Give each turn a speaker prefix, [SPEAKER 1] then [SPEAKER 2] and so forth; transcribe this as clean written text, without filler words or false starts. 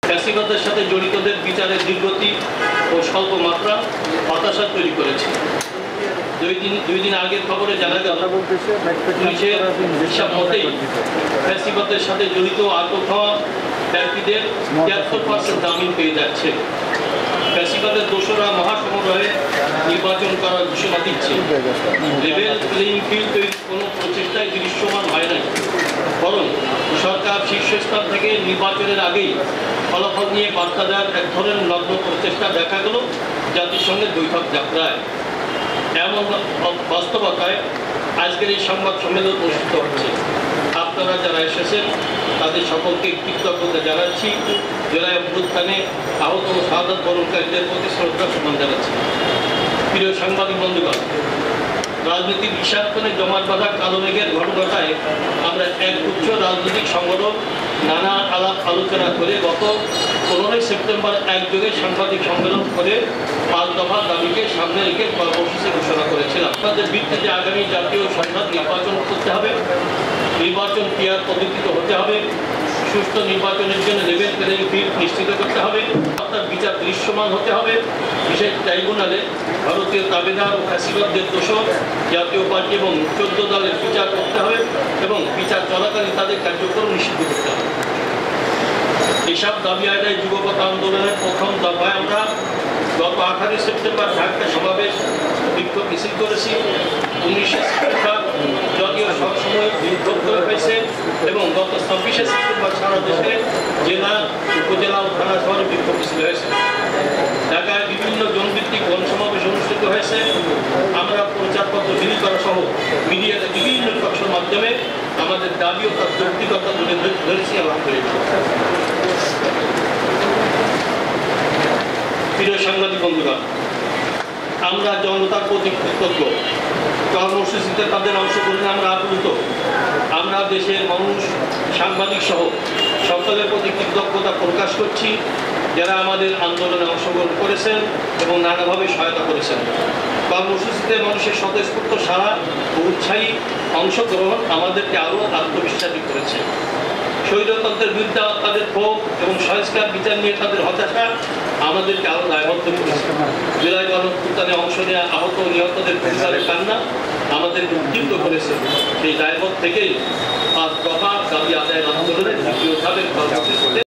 [SPEAKER 1] ফ্যাসিবাদের সাথে জড়িতদের বিচারের দীর্ঘতি ও স্বল্প মাত্রা হতাশা তৈরি করেছে। দুই দিন আগের খবরে জানা গেল পুলিশের হিসাব মতেই ফ্যাসিবাদের সাথে জড়িত আটক হওয়া ব্যক্তিদের 73% জামিন পেয়ে যাচ্ছে। ফ্যাসিবাদের দোষরা মহাসমারোহে নির্বাচন করার ঘোষণা দিচ্ছে। লেভেল প্লেইং ফিল্ড তৈরির কোনো প্রচেষ্টায় দৃশ্যমান হয় নাই, বরং সরকার শীর্ষস্থান থেকে নির্বাচনের আগেই ফলাফল নিয়ে বার্তা দেওয়ার এক ধরনের নগ্ন প্রচেষ্টা দেখা গেল জাতিসংঘের বৈঠক যাত্রায়। এমন বাস্তবতায় আজকের এই সংবাদ সম্মেলন অনুষ্ঠিত হচ্ছে। আপনারা যারা এসেছেন তাদের সকলকে কৃতজ্ঞতা জানাচ্ছি। জুলাই অভ্যুত্থানে আহত ও শাহাদাত বরণকারীদের প্রতি শ্রদ্ধা সম্মান জানাচ্ছি। প্রিয় সাংবাদিক বন্ধুগণ, রাজনীতির বিষাক্তনে জমাট বাঁধা কালো মেঘের ঘটনাটায় আমরা একগুচ্ছ রাজনৈতিক সংগঠন নানা আলাপ আলোচনা করে গত 15 সেপ্টেম্বর একযোগে সাংবাদিক সম্মেলন করে 5 দফা দাবিকে সামনে রেখে কর্মসূচি ঘোষণা করেছিলাম। আপনাদের ভিত্তিতে আগামী জাতীয় সংসদ নির্বাচন করতে হবে, নির্বাচন ক্রিয়ার পদ্ধতিতে হতে হবে, সুষ্ঠু নির্বাচনের জন্য লেভেল প্লেইং ফিল্ড নিশ্চিত করতে হবে, আপনার বিচার দৃশ্যমান হতে হবে, বিশেষ ট্রাইব্যুনালে ভারতীয় দাবিদার ও ফ্যাসিবাদদের দোষর জাতীয় পার্টি এবং 14 দলের বিচার করতে হবে এবং বিচার চলাকালীন তাদের কার্যক্রম নিষিদ্ধ করতে হবে। এসব দাবি আদায় যুগপৎ আন্দোলনের প্রথম দফায় আমরা গত 18 সেপ্টেম্বর ঢাকা সমাবেশ বিক্ষোভ মিছিল করেছি। 19 সেপ্টেম্বর যদিও সবসময় বিক্ষোভ করে হয়েছে এবং গত 26 সেপ্টেম্বর সারা দেশে জেলা, উপজেলা ও থানা শহরে বিক্ষোভ মিছিল হয়েছে। ঢাকায় বিভিন্ন জনভিত্তিক গণসমাবেশ অনুষ্ঠিত হয়েছে। আমরা প্রচারপত্র বিলি করা সহ মিডিয়াতে বিভিন্ন টকশোর মাধ্যমে আমাদের দাবি ও তার যৌক্তিকতা তুলে ধরেছি। আলহামদুলিল্লাহ। প্রিয় সাংবাদিক বন্ধুরা, আমরা জনতার প্রতি কৃতজ্ঞ। কর্মসূচিতে তাদের অংশগ্রহণে আমরা আপ্লুত। আমরা দেশের মানুষ, সাংবাদিক সহ সকলের প্রতি কৃতজ্ঞতা প্রকাশ করছি যারা আমাদের আন্দোলনে অংশগ্রহণ করেছেন এবং নানাভাবে সহায়তা করেছেন। কর্মসূচিতে মানুষের স্বতঃস্ফূর্ত সাড়া ও উৎসাহী অংশগ্রহণ আমাদেরকে আরও আত্মবিশ্বাসী করেছে। স্বৈরতন্ত্রের বিরুদ্ধে তাদের ক্ষোভ এবং সংস্কার বিচার নিয়ে তাদের হতাশা আমাদেরকে আরও দায়বদ্ধ করেছে। জুলাই গণঅভ্যুত্থানে অংশ নেওয়া আহত ও নিহতদের পরিবারের কান্না আমাদেরকে উদ্দীপ্ত করেছে। সেই দায়বদ্ধ থেকেই 5 দফা দাবি আদায়ের আন্দোলনের দ্বিতীয় ধাপের কর্মসূচিতে